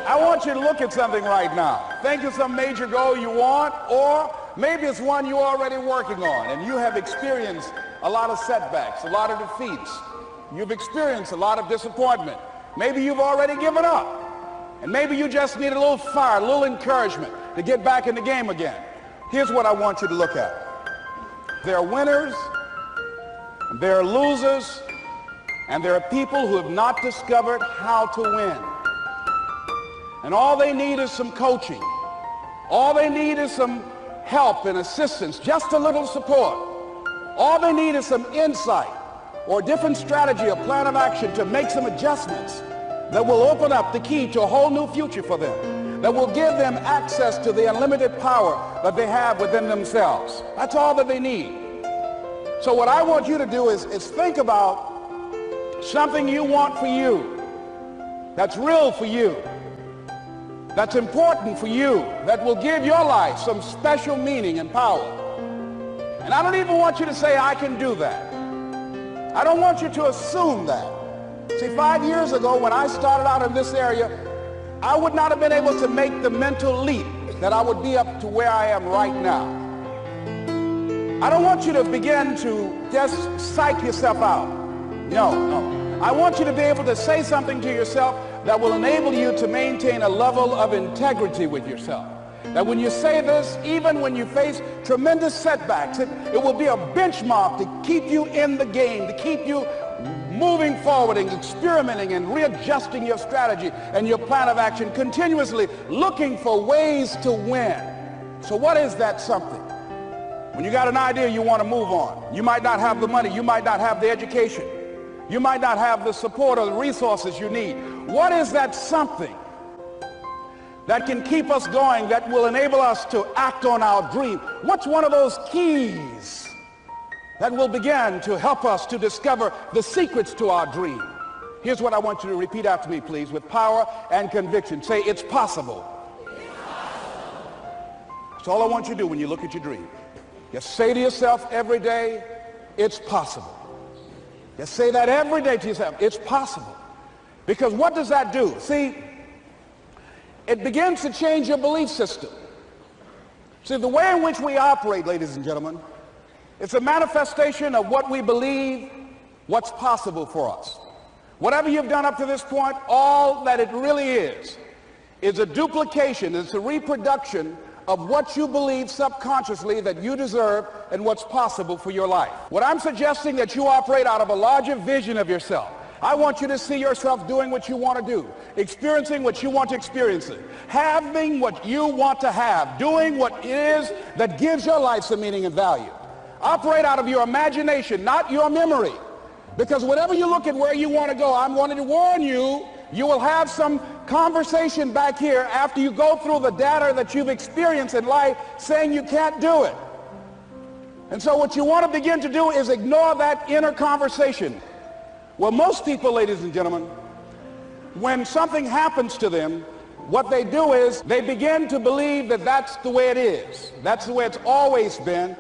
I want you to look at something right now. Think of some major goal you want, or maybe it's one you're already working on and you have experienced a lot of setbacks, a lot of defeats. You've experienced a lot of disappointment. Maybe you've already given up. And maybe you just need a little fire, a little encouragement to get back in the game again. Here's what I want you to look at. There are winners, there are losers, and there are people who have not discovered how to win. And all they need is some coaching. All they need is some help and assistance, just a little support. All they need is some insight or a different strategy, a plan of action to make some adjustments that will open up the key to a whole new future for them, that will give them access to the unlimited power that they have within themselves. That's all that they need. So what I want you to do is think about something you want for you, that's real for you, that's important for you, that will give your life some special meaning and power. And I don't even want you to say, I can do that. I don't want you to assume that. See, 5 years ago when I started out in this area, I would not have been able to make the mental leap that I would be up to where I am right now. I don't want you to begin to just psych yourself out. No. I want you to be able to say something to yourself that will enable you to maintain a level of integrity with yourself. That when you say this, even when you face tremendous setbacks, it will be a benchmark to keep you in the game, to keep you moving forward and experimenting and readjusting your strategy and your plan of action, continuously looking for ways to win. So what is that something? When you got an idea you want to move on, you might not have the money, you might not have the education, you might not have the support or the resources you need. What is that something that can keep us going, that will enable us to act on our dream? What's one of those keys that will begin to help us to discover the secrets to our dream? Here's what I want you to repeat after me, please, with power and conviction. Say, it's possible. It's possible. That's all I want you to do when you look at your dream. Just say to yourself every day, it's possible. Just say that every day to yourself, it's possible. Because what does that do? See, it begins to change your belief system. See, the way in which we operate, ladies and gentlemen, it's a manifestation of what we believe, what's possible for us. Whatever you've done up to this point, all that it really is a duplication, it's a reproduction of what you believe subconsciously that you deserve and what's possible for your life. What I'm suggesting that you operate out of a larger vision of yourself. I want you to see yourself doing what you want to do, experiencing what you want to experience, having what you want to have, doing what it is that gives your life some meaning and value. Operate out of your imagination, not your memory. Because whenever you look at where you want to go, I'm wanting to warn you, you will have some conversation back here after you go through the data that you've experienced in life saying you can't do it. And so what you want to begin to do is ignore that inner conversation. Well, most people, ladies and gentlemen, when something happens to them, what they do is they begin to believe that that's the way it is. That's the way it's always been.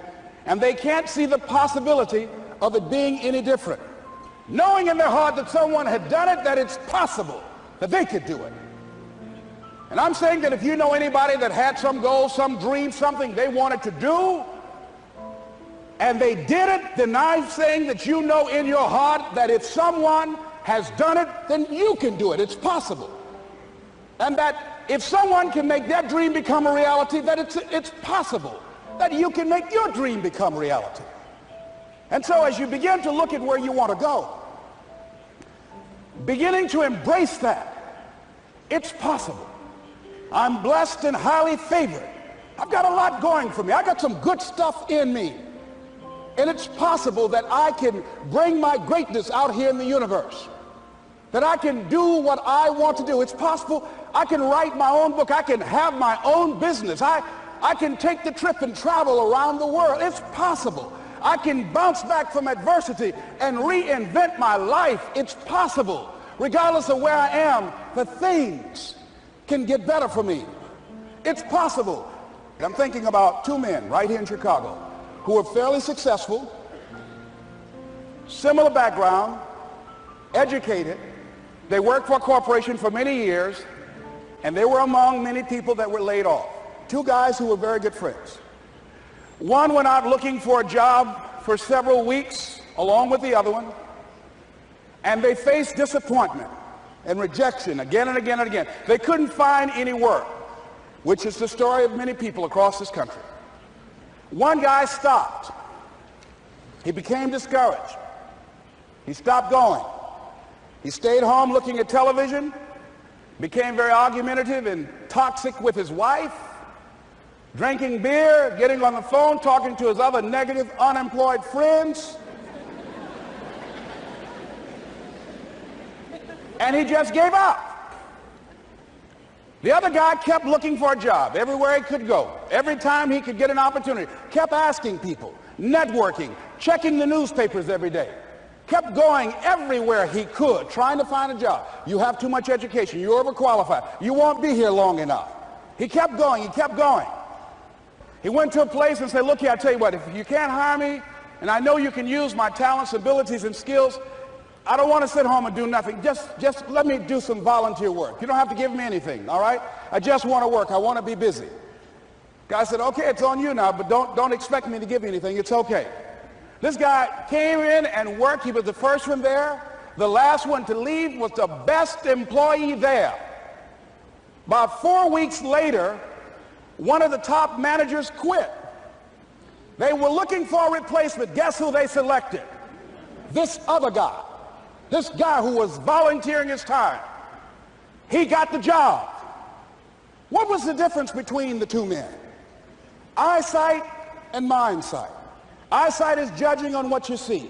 And they can't see the possibility of it being any different. Knowing in their heart that someone had done it, that it's possible that they could do it. And I'm saying that if you know anybody that had some goal, some dream, something they wanted to do, and they did it, then I'm saying that you know in your heart that if someone has done it, then you can do it. It's possible. And that if someone can make their dream become a reality, that it's possible that you can make your dream become reality. And so as you begin to look at where you want to go, beginning to embrace that, it's possible. I'm blessed and highly favored. I've got a lot going for me. I got some good stuff in me. And it's possible that I can bring my greatness out here in the universe. That I can do what I want to do. It's possible I can write my own book. I can have my own business. I can take the trip and travel around the world. It's possible. I can bounce back from adversity and reinvent my life. It's possible. Regardless of where I am, the things can get better for me. It's possible. I'm thinking about two men right here in Chicago who are fairly successful, similar background, educated. They worked for a corporation for many years, and they were among many people that were laid off. Two guys who were very good friends. One went out looking for a job for several weeks along with the other one, and they faced disappointment and rejection again and again and again. They couldn't find any work, which is the story of many people across this country. One guy stopped. He became discouraged. He stopped going. He stayed home looking at television, became very argumentative and toxic with his wife, drinking beer, getting on the phone, talking to his other negative, unemployed friends. And he just gave up. The other guy kept looking for a job everywhere he could go. Every time he could get an opportunity, kept asking people, networking, checking the newspapers every day. Kept going everywhere he could, trying to find a job. You have too much education. You're overqualified. You won't be here long enough. He kept going. He kept going. He went to a place and said, look here, I tell you what, if you can't hire me, and I know you can use my talents, abilities, and skills, I don't want to sit home and do nothing. Just let me do some volunteer work. You don't have to give me anything, all right? I just want to work. I want to be busy. Guy said, okay, it's on you now, but don't expect me to give you anything. It's okay. This guy came in and worked. He was the first one there. The last one to leave was the best employee there. About 4 weeks later, one of the top managers quit. They were looking for a replacement. Guess who they selected? This other guy. This guy who was volunteering his time. He got the job. What was the difference between the two men? Eyesight and mindsight. Eyesight is judging on what you see,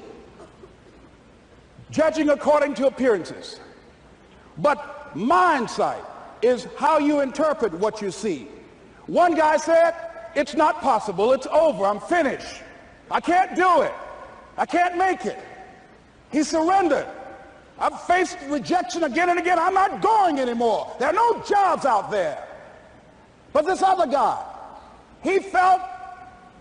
judging according to appearances. But mindsight is how you interpret what you see. One guy said, it's not possible, it's over, I'm finished. I can't do it. I can't make it. He surrendered. I've faced rejection again and again. I'm not going anymore. There are no jobs out there. But this other guy, he felt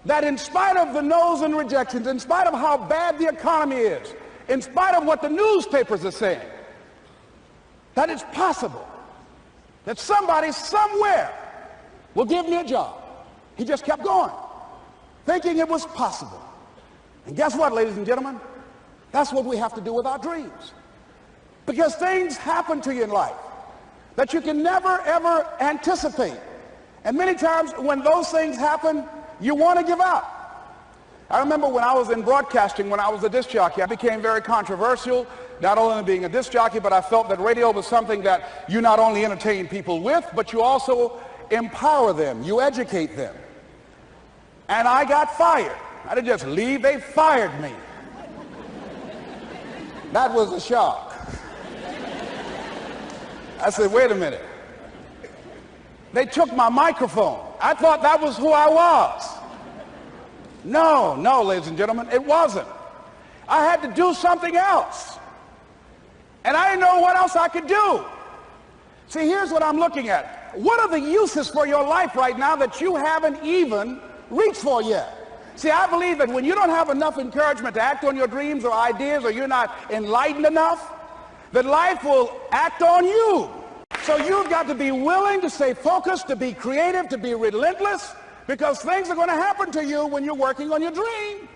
that in spite of the no's and rejections, in spite of how bad the economy is, in spite of what the newspapers are saying, that it's possible that somebody somewhere will give me a job. He just kept going, thinking it was possible. And guess what, ladies and gentlemen? That's what we have to do with our dreams. Because things happen to you in life that you can never, ever anticipate. And many times when those things happen, you want to give up. I remember when I was in broadcasting, when I was a disc jockey, I became very controversial, not only being a disc jockey, but I felt that radio was something that you not only entertain people with, but you also empower them, you educate them. And I got fired. I didn't just leave, they fired me. That was a shock. I said, wait a minute. They took my microphone. I thought that was who I was. No, ladies and gentlemen, it wasn't. I had to do something else. And I didn't know what else I could do. See, here's what I'm looking at. What are the uses for your life right now that you haven't even reached for yet? See, I believe that when you don't have enough encouragement to act on your dreams or ideas, or you're not enlightened enough, that life will act on you. So you've got to be willing to stay focused, to be creative, to be relentless, because things are going to happen to you when you're working on your dream.